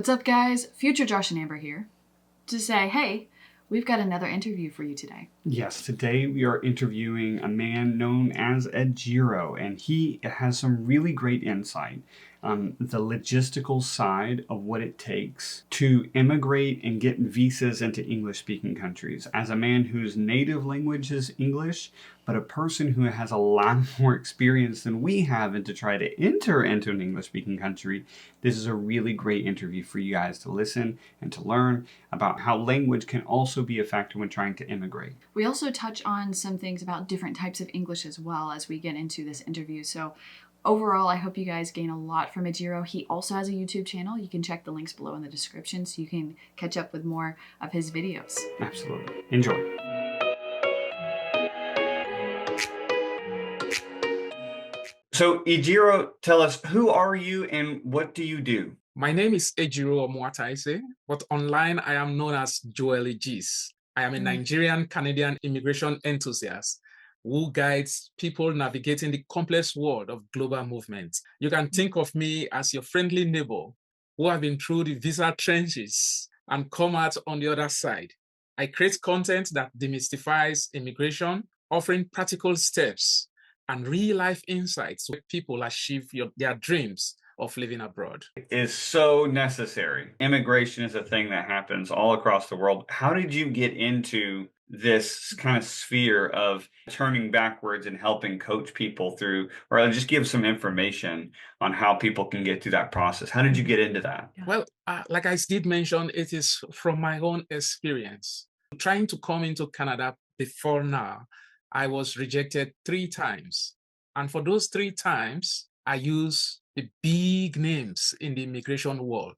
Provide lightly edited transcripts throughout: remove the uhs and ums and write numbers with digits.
What's up, guys? Future Josh and Amber here to say, hey, we've got another interview for you today. Yes, today we are interviewing a man known as Ejiro, and he has some really great insight on the logistical side of what it takes to immigrate and get visas into English-speaking countries. As a man whose native language is English, but a person who has a lot more experience than we have and to try to enter into an English-speaking country, this is a really great interview for you guys to listen and to learn about how language can also be a factor when trying to immigrate. We also touch on some things about different types of English as well as we get into this interview. So overall, I hope you guys gain a lot from Ejiro. He also has a YouTube channel. You can check the links below in the description so you can catch up with more of his videos. Absolutely. Enjoy. So, Ejiro, tell us, who are you and what do you do? My name is Ejiro Omwataise, but online I am known as Joeligis. I am a Nigerian-Canadian immigration enthusiast who guides people navigating the complex world of global movement. You can think of me as your friendly neighbor who have been through the visa trenches and come out on the other side. I create content that demystifies immigration, offering practical steps and real-life insights so people achieve their dreams of living abroad. Is so necessary. Immigration is a thing that happens all across the world. How did you get into this kind of sphere of turning backwards and helping coach people through, or just give some information on how people can get through that process? How did you get into that? Well, like I did mention, it is from my own experience. Trying to come into Canada before now, I was rejected 3 times. And for those 3 times, I used the big names in the immigration world,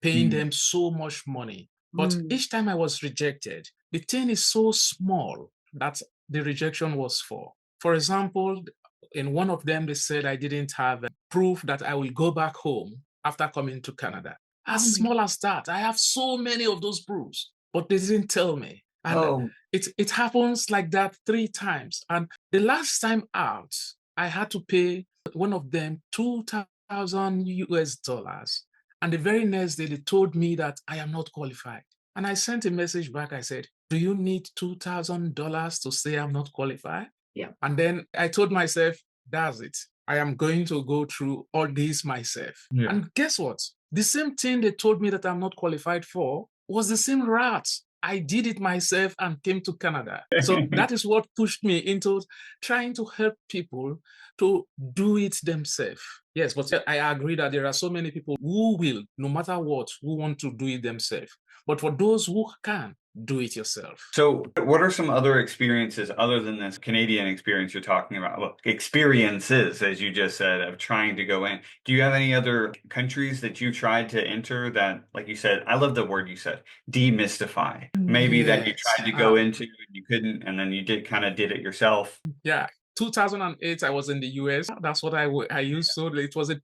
paying them so much money. But each time I was rejected, the thing is so small that the rejection was for. For example, in one of them, they said I didn't have proof that I will go back home after coming to Canada. As small as that, I have so many of those proofs, but they didn't tell me. And it happens like that 3 times. And the last time out, I had to pay one of them $2,000. And the very next day, they told me that I am not qualified. And I sent a message back. I said, do you need $2,000 to say I'm not qualified? Yeah. And then I told myself, that's it. I am going to go through all this myself. Yeah. And guess what? The same thing they told me that I'm not qualified for was the same route. I did it myself and came to Canada. So that is what pushed me into trying to help people to do it themselves. Yes, but I agree that there are so many people who will, no matter what, who want to do it themselves. But for those who can, do it yourself. So what are some other experiences other than this Canadian experience you're talking about? Well, experiences, as you just said, of trying to go in. Do you have any other countries that you tried to enter that, like you said, I love the word you said, demystify? Maybe that you tried to go into and you couldn't, and then you did it yourself. Yeah. 2008, I was in the US. That's what I used. So it was a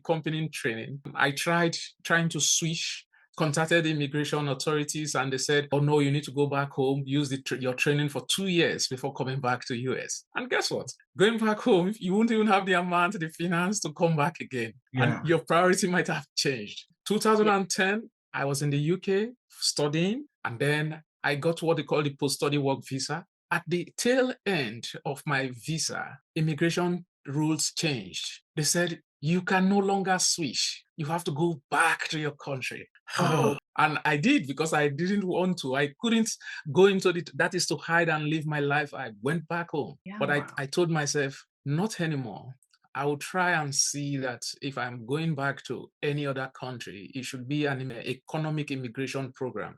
company training. I tried trying to switch, contacted the immigration authorities, and they said, oh no, you need to go back home, use your training for 2 years before coming back to US. And guess what? Going back home, you won't even have the amount, the finance to come back again. Yeah. And your priority might have changed. 2010, I was in the UK studying, and then I got what they call the post-study work visa. At the tail end of my visa, immigration rules changed. They said, you can no longer switch. You have to go back to your country. And I did, because I didn't want to. I couldn't go into that is to hide and live my life. I went back home. Yeah. But I told myself, not anymore. I will try and see that if I'm going back to any other country, it should be an economic immigration program.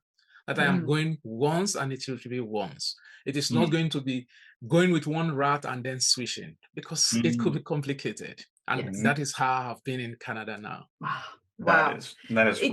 That I am going once and it should be once. It is not going to be going with one route and then switching, because it could be complicated. And that is how I've been in Canada now. Wow. That is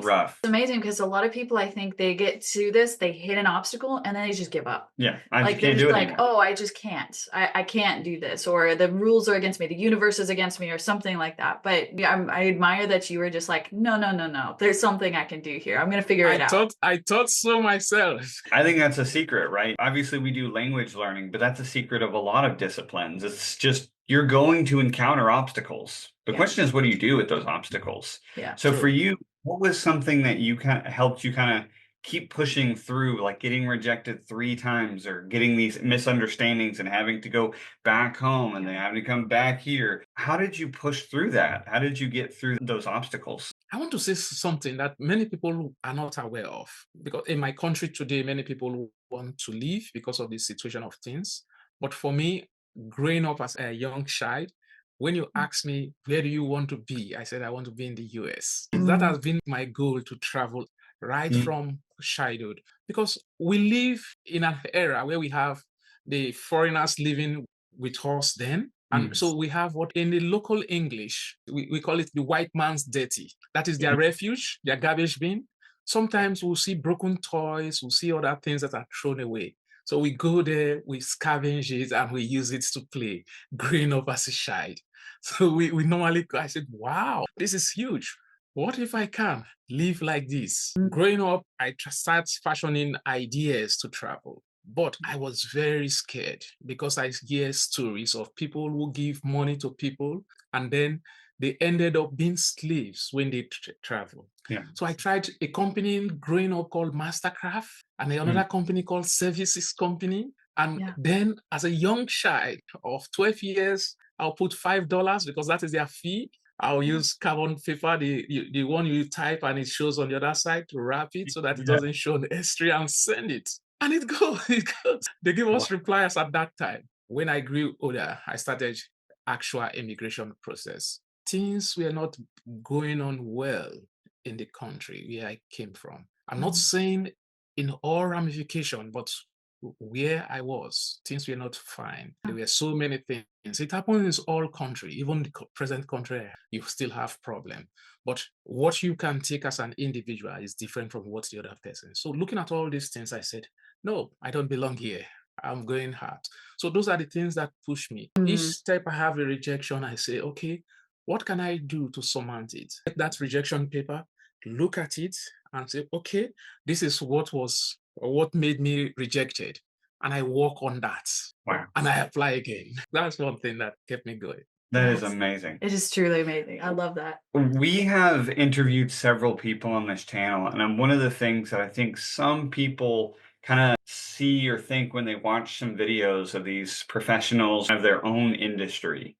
rough. It's amazing, because a lot of people, I think, they get to this, they hit an obstacle, and then they just give up. Yeah, I like, can't do it anymore. Oh, I just can't. I can't do this, or the rules are against me, the universe is against me, or something like that. But yeah, I admire that you were just like, no. There's something I can do here. I'm going to figure it out. I thought so myself. I think that's a secret, right? Obviously, we do language learning, but that's a secret of a lot of disciplines. It's just, you're going to encounter obstacles. The question is, what do you do with those obstacles? Yeah. So for you, What was something that you kind of helped you kind of keep pushing through, like getting rejected 3 times or getting these misunderstandings and having to go back home and then having to come back here? How did you push through that? How did you get through those obstacles? I want to say something that many people are not aware of, because in my country today, many people want to leave because of the situation of things. But for me, growing up as a young child, when you ask me, where do you want to be? I said, I want to be in the US. That has been my goal, to travel right Mm, from childhood, because we live in an era where we have the foreigners living with us then. And yes. so we have what in the local English, we call it the white man's dirty. That is their Yeah. refuge, their garbage bin. Sometimes we'll see broken toys, we'll see other things that are thrown away. So we go there, we scavenge it, and we use it to play, growing up as a child. So we normally, I said, wow, this is huge. What if I can live like this? Growing up, I started fashioning ideas to travel. But I was very scared because I hear stories of people who give money to people and then they ended up being slaves when they travel. Yeah. So I tried a company growing up called Mastercraft and Mm. another company called Services Company. And Yeah. then as a young child of 12 years, I'll put $5 because that is their fee. I'll use carbon paper, the one you type and it shows on the other side, to wrap it so that it Yeah. doesn't show on the history, and send it. And it goes, it goes. They give us replies at that time. When I grew older, I started actual immigration process. Things were not going on well in the country where I came from. I'm not saying in all ramification, but where I was, things were not fine. There were so many things. It happens in all country, even the present country, you still have problem. But what you can take as an individual is different from what the other person. So looking at all these things, I said, no, I don't belong here. I'm going hard. So those are the things that push me. Each step I have a rejection, I say, okay, what can I do to surmount it? Get that rejection paper, look at it and say, okay, this is what made me rejected. And I work on that. Wow. And I apply again. That's one thing that kept me going. That is amazing. It is truly amazing. I love that. We have interviewed several people on this channel, and one of the things that I think some people kind of see or think when they watch some videos of these professionals of their own industry,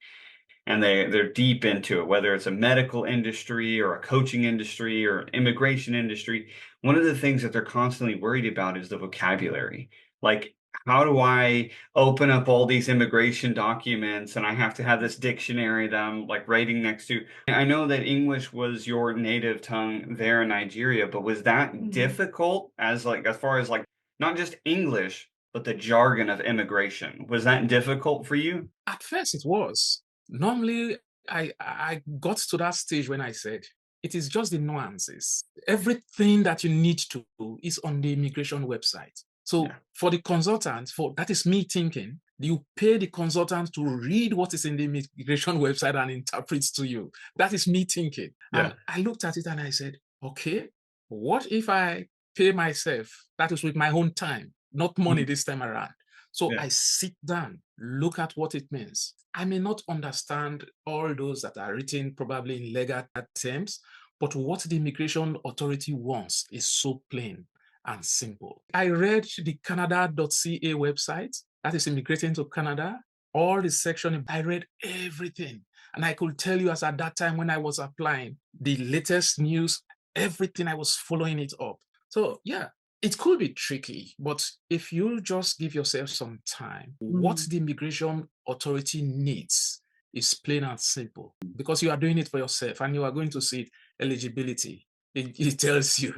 and they're deep into it, whether it's a medical industry or a coaching industry or an immigration industry. One of the things that they're constantly worried about is the vocabulary. Like, how do I open up all these immigration documents and I have to have this dictionary that I'm like writing next to? I know that English was your native tongue there in Nigeria, but was that difficult as far as like not just English, but the jargon of immigration? Was that difficult for you? At first it was. Normally, I got to that stage when I said, it is just the nuances. Everything that you need to do is on the immigration website. So for the consultant, that is me thinking, you pay the consultant to read what is in the immigration website and interpret to you. That is me thinking. Yeah. And I looked at it and I said, okay, what if I pay myself? That is with my own time, not money this time around. So I sit down, look at what it means. I may not understand all those that are written probably in legal terms, but what the immigration authority wants is so plain and simple. I read the Canada.ca website, that is immigrating to Canada, all the section, I read everything. And I could tell you as at that time when I was applying, the latest news, everything, I was following it up. So yeah, it could be tricky, but if you just give yourself some time, what the immigration authority needs is plain and simple, because you are doing it for yourself and you are going to see eligibility. It tells you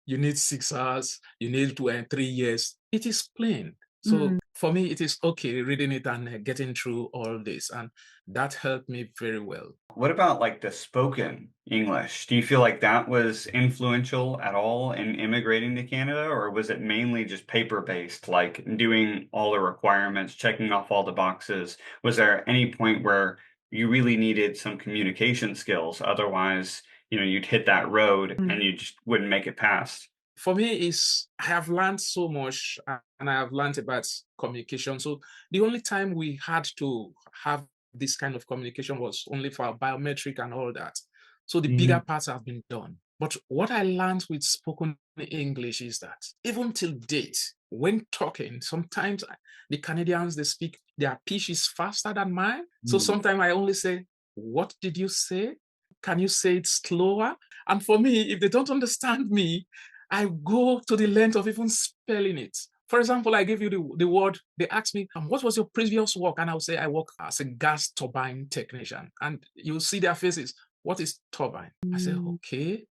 you need 6 hours, you need 3 years. It is plain. So for me, it is okay reading it and getting through all this. And that helped me very well. What about like the spoken English? Do you feel like that was influential at all in immigrating to Canada, or was it mainly just paper-based, like doing all the requirements, checking off all the boxes? Was there any point where you really needed some communication skills? Otherwise, you'd hit that road and you just wouldn't make it past. For me, I have learned so much and I have learned about communication. So the only time we had to have this kind of communication was only for biometric and all that. So the bigger parts have been done. But what I learned with spoken English is that even till date, when talking, sometimes the Canadians, they speak, their pitch is faster than mine. So sometimes I only say, what did you say? Can you say it slower? And for me, if they don't understand me, I go to the length of even spelling it. For example, I give you the word, they ask me, what was your previous work? And I'll say, I work as a gas turbine technician. And you'll see their faces. What is turbine? I say, okay.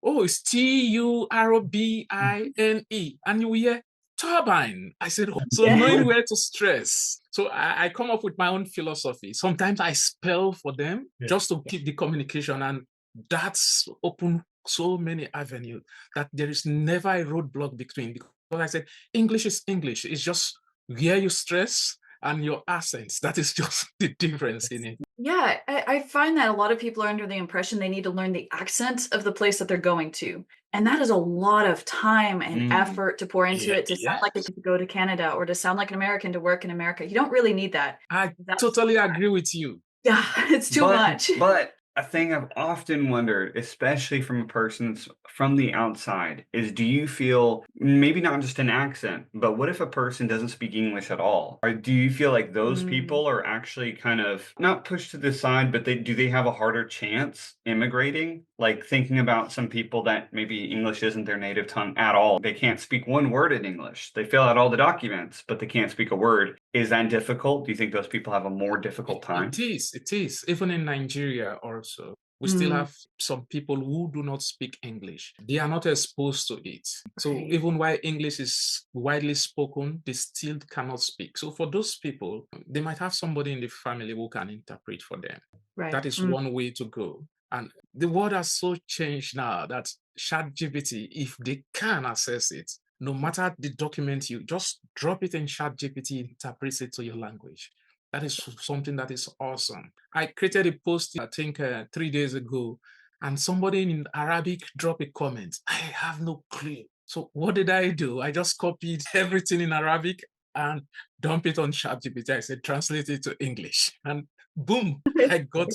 Oh, it's Turbine. And you will hear turbine. I said, oh. So knowing where to stress. So I come up with my own philosophy. Sometimes I spell for them just to keep the communication. And that's opened so many avenues that there is never a roadblock between. Because I said, English is English. It's just where you stress and your accents. That is just the difference in it. Yeah, I find that a lot of people are under the impression they need to learn the accent of the place that they're going to. And that is a lot of time and effort to pour into it to sound like to go to Canada or to sound like an American to work in America. You don't really need that. I totally agree with you. Yeah, it's too much. But a thing I've often wondered, especially from a person's from the outside, is do you feel maybe not just an accent, but what if a person doesn't speak English at all? Or do you feel like those people are actually kind of not pushed to the side, but do they have a harder chance immigrating? Like thinking about some people that maybe English isn't their native tongue at all. They can't speak one word in English. They fill out all the documents, but they can't speak a word. Is that difficult? Do you think those people have a more difficult time? It is. Even in Nigeria also, we still have some people who do not speak English. They are not exposed to it. So even while English is widely spoken, they still cannot speak. So for those people, they might have somebody in the family who can interpret for them. Right. That is one way to go. And the world has so changed now that ChatGPT, if they can access it, no matter the document, you just drop it in ChatGPT, interprets it to your language. That is something that is awesome. I created a post, I think 3 days ago, and somebody in Arabic dropped a comment. I have no clue. So what did I do? I just copied everything in Arabic and dump it on ChatGPT. I said, translate it to English. And boom, I got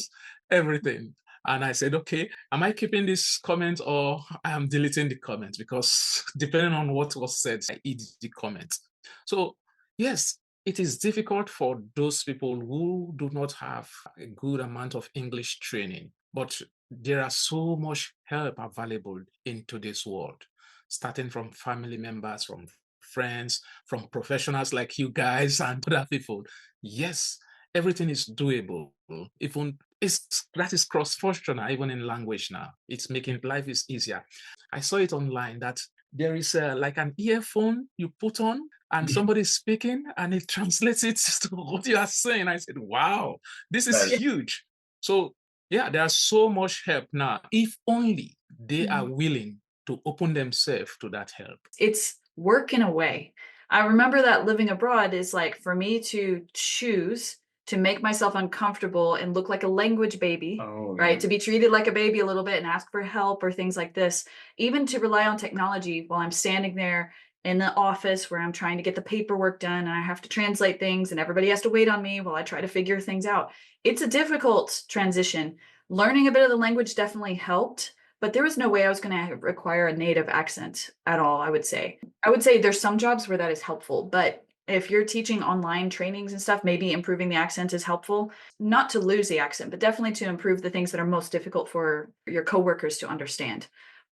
everything. And I said, okay, am I keeping this comment or I am deleting the comment? Because depending on what was said, I edit the comment. So yes, it is difficult for those people who do not have a good amount of English training, but there are so much help available in today's world, starting from family members, from friends, from professionals like you guys and other people. Yes, everything is doable. Even that is cross-functional, even in language now. It's making life is easier. I saw it online that there is like an earphone you put on and somebody's speaking and it translates it to what you are saying. I said, wow, this is huge. So yeah, there's so much help now, if only they are willing to open themselves to that help. It's work in a way. I remember that living abroad is like for me to choose to make myself uncomfortable and look like a language baby, right? To be treated like a baby a little bit and ask for help or things like this, even to rely on technology while I'm standing there in the office where I'm trying to get the paperwork done and I have to translate things and everybody has to wait on me while I try to figure things out. It's a difficult transition. Learning a bit of the language definitely helped, but there was no way I was going to require a native accent at all, I would say. I would say there's some jobs where that is helpful, but if you're teaching online trainings and stuff, maybe improving the accent is helpful. Not to lose the accent, but definitely to improve the things that are most difficult for your coworkers to understand.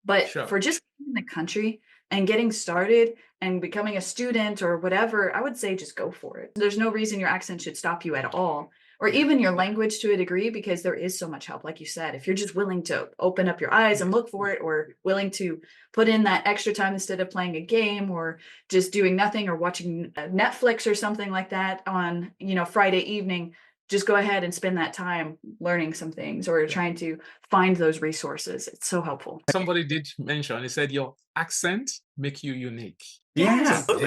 But for just in the country and getting started and becoming a student or whatever, I would say just go for it. There's no reason your accent should stop you at all, or even your language to a degree, because there is so much help. Like you said, if you're just willing to open up your eyes and look for it, or willing to put in that extra time instead of playing a game or just doing nothing or watching Netflix or something like that on, Friday evening, just go ahead and spend that time learning some things or trying to find those resources. It's so helpful. Somebody did mention, he said, your accent make you unique. Yes. So,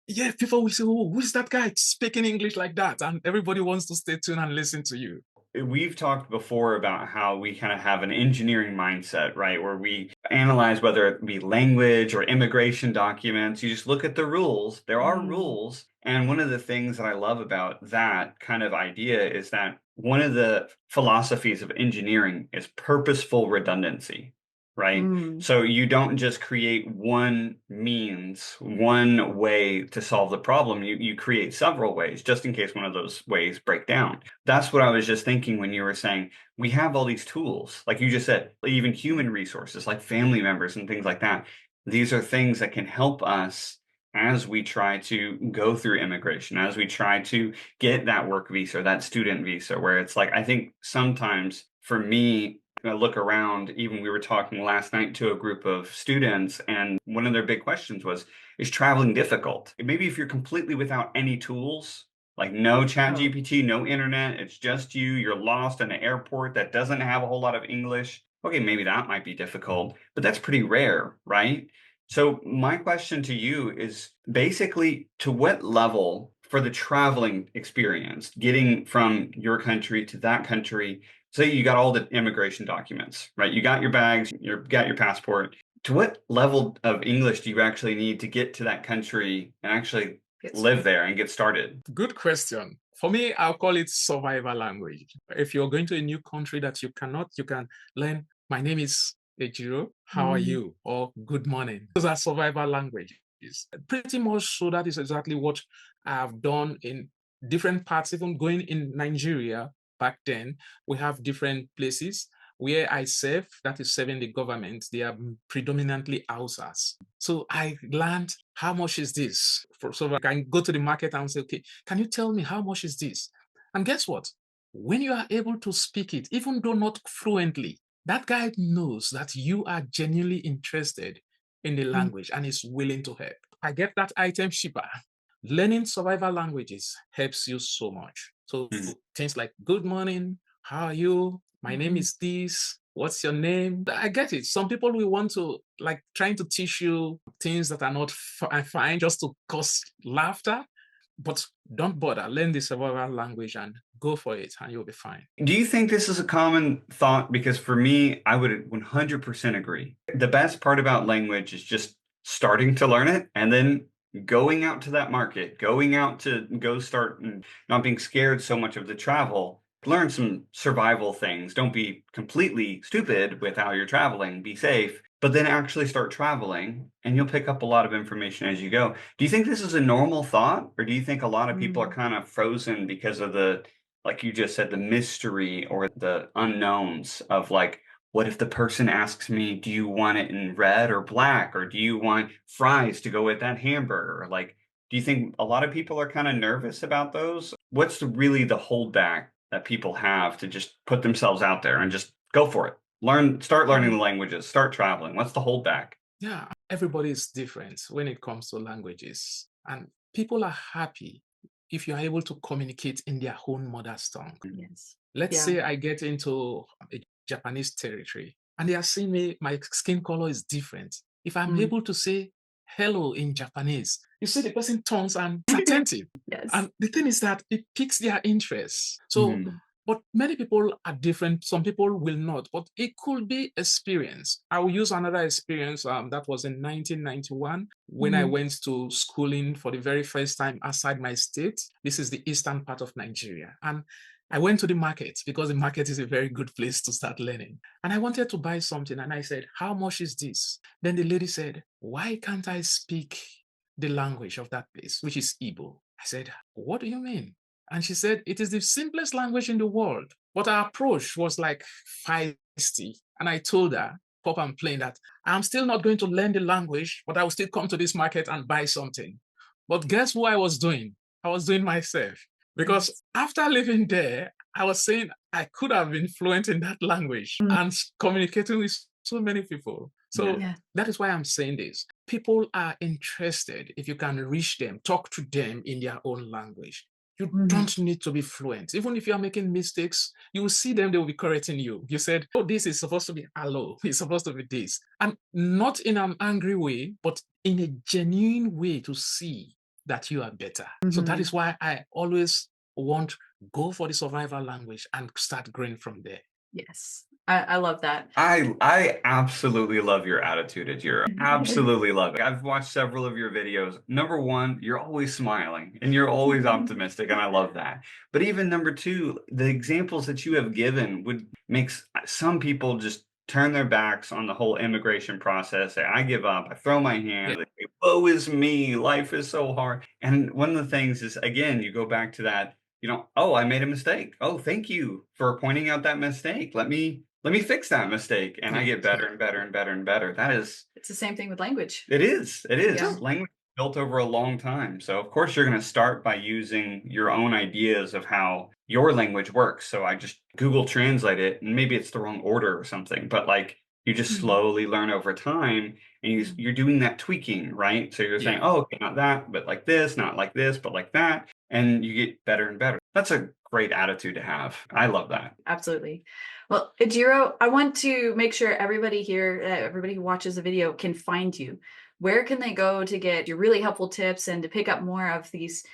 yeah, people will say, oh, who's that guy speaking English like that? And everybody wants to stay tuned and listen to you. We've talked before about how we kind of have an engineering mindset, right? Where we analyze whether it be language or immigration documents. You just look at the rules. There are rules. And one of the things that I love about that kind of idea is that one of the philosophies of engineering is purposeful redundancy. right? So you don't just create one means, one way to solve the problem. You create several ways just in case one of those ways break down. That's what I was just thinking when you were saying we have all these tools, like you just said, even human resources like family members and things like that. These are things that can help us as we try to go through immigration, as we try to get that work visa, that student visa, where it's like, I think sometimes for me, I look around, even we were talking last night to a group of students, and one of their big questions was, is traveling difficult? Maybe if you're completely without any tools, like no chat GPT, no internet, it's just you're lost in an airport that doesn't have a whole lot of English. Okay, maybe that might be difficult, but that's pretty rare, right? So my question to you is basically to what level for the traveling experience, getting from your country to that country, say you got all the immigration documents, right? You got your bags, you got your passport. To what level of English do you actually need to get to that country and actually live there and get started? Good question. For me, I'll call it survival language. If you're going to a new country that you can learn, my name is Ejiro, how are you? Or good morning. Those are survival languages. Pretty much so that is exactly what I've done in different parts, even going in Nigeria back then. We have different places where I serve, that is serving the government. They are predominantly Hausas. So I learned how much is this? So I can go to the market and say, okay, can you tell me how much is this? And guess what? When you are able to speak it, even though not fluently, that guy knows that you are genuinely interested in the language and is willing to help. I get that item cheaper. Learning survival languages helps you so much. So things like good morning, how are you? My name is this. What's your name? I get it. Some people will want to like trying to teach you things that are not fine just to cause laughter. But don't bother. Learn the survival language and go for it, and you'll be fine. Do you think this is a common thought? Because for me, I would 100% agree. The best part about language is just starting to learn it and then going out to that market, going out to go start and not being scared so much of the travel. Learn some survival things. Don't be completely stupid with how you're traveling. Be safe, but then actually start traveling and you'll pick up a lot of information as you go. Do you think this is a normal thought, or do you think a lot of people are kind of frozen because of the, like you just said, the mystery or the unknowns of like, what if the person asks me, do you want it in red or black? Or do you want fries to go with that hamburger? Like, do you think a lot of people are kind of nervous about those? What's really the holdback that people have to just put themselves out there and just go for it? Start learning the languages, start traveling. What's the holdback? Yeah, everybody is different when it comes to languages. And people are happy if you're able to communicate in their own mother's tongue. Yes. Let's say I get into a Japanese territory and they are seeing me, my skin color is different. If I'm able to say hello in Japanese, you see the person turns and is attentive. Yes. And the thing is that it piques their interest. So, but many people are different. Some people will not, but it could be experience. I will use another experience that was in 1991 when I went to schooling for the very first time outside my state. This is the eastern part of Nigeria. And I went to the market because the market is a very good place to start learning. And I wanted to buy something. And I said, how much is this? Then the lady said, why can't I speak the language of that place, which is Igbo? I said, what do you mean? And she said, it is the simplest language in the world. But her approach was like feisty. And I told her, pop and plain, that I'm still not going to learn the language, but I will still come to this market and buy something. But guess what I was doing? I was doing myself. Because after living there, I was saying I could have been fluent in that language and communicating with so many people. So that is why I'm saying this. People are interested if you can reach them, talk to them in their own language. You don't need to be fluent. Even if you are making mistakes, you will see them, they will be correcting you. You said, oh, this is supposed to be hello. It's supposed to be this. And not in an angry way, but in a genuine way to see that you are better. So that is why I always want go for the survival language and start growing from there. Yes. I love that. I absolutely love your attitude, Ejiro. Absolutely love it. I've watched several of your videos. Number one, you're always smiling and you're always optimistic, and I love that. But even number two, the examples that you have given would make some people just turn their backs on the whole immigration process. Say, I give up. I throw my Yeah. hands. They say, woe is me. Life is so hard. And one of the things is, again, you go back to that, oh, I made a mistake. Oh, thank you for pointing out that mistake. Let me fix that mistake. And I get better and better and better and better. It's the same thing with language. It is. Yeah. Language is built over a long time. So of course you're going to start by using your own ideas of how your language works. So I just Google Translate it, and maybe it's the wrong order or something, but like you just slowly learn over time, and you're doing that tweaking, right? So you're saying, oh, okay, not that, but like this, not like this, but like that, and you get better and better. That's a great attitude to have. I love that. Absolutely. Well, Ejiro, I want to make sure everybody here, everybody who watches the video can find you. Where can they go to get your really helpful tips and to pick up more of these,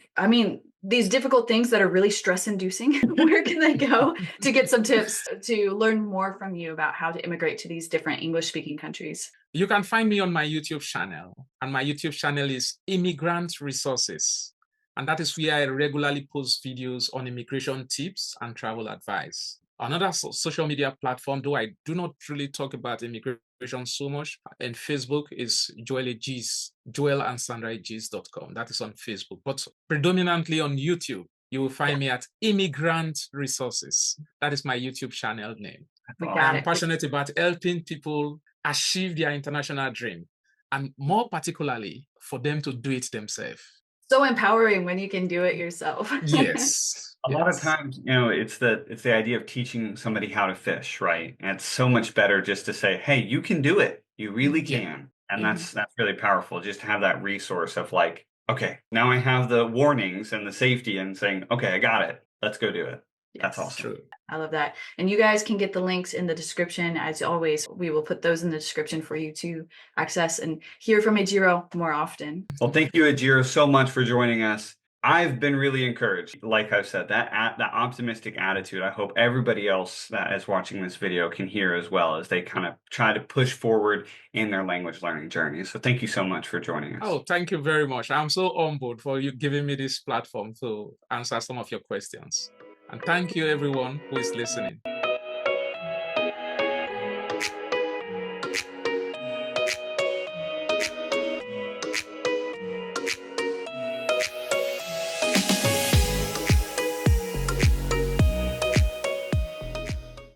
these difficult things that are really stress inducing? Where can they go to get some tips to learn more from you about how to immigrate to these different English speaking countries? You can find me on my YouTube channel, and my YouTube channel is Immigrant Resources. And that is where I regularly post videos on immigration tips and travel advice. Another social media platform, though I do not really talk about immigration so much, and Facebook is joelandsandra.com. That is on Facebook, but predominantly on YouTube. You will find me at Immigrant Resources. That is my YouTube channel name. I am passionate about helping people achieve their international dream, and more particularly for them to do it themselves. So empowering when you can do it yourself. Yes. A lot of times, it's the idea of teaching somebody how to fish, right? And it's so much better just to say, hey, you can do it. You really can. And that's really powerful, just to have that resource of like, okay, now I have the warnings and the safety and saying, okay, I got it. Let's go do it. That's awesome. True. I love that. And you guys can get the links in the description. As always, we will put those in the description for you to access and hear from Ejiro more often. Well, thank you, Ejiro, so much for joining us. I've been really encouraged. Like I've said, that optimistic attitude, I hope everybody else that is watching this video can hear as well, as they kind of try to push forward in their language learning journey. So thank you so much for joining us. Oh, thank you very much. I'm so humbled for you giving me this platform to answer some of your questions. And thank you, everyone who is listening.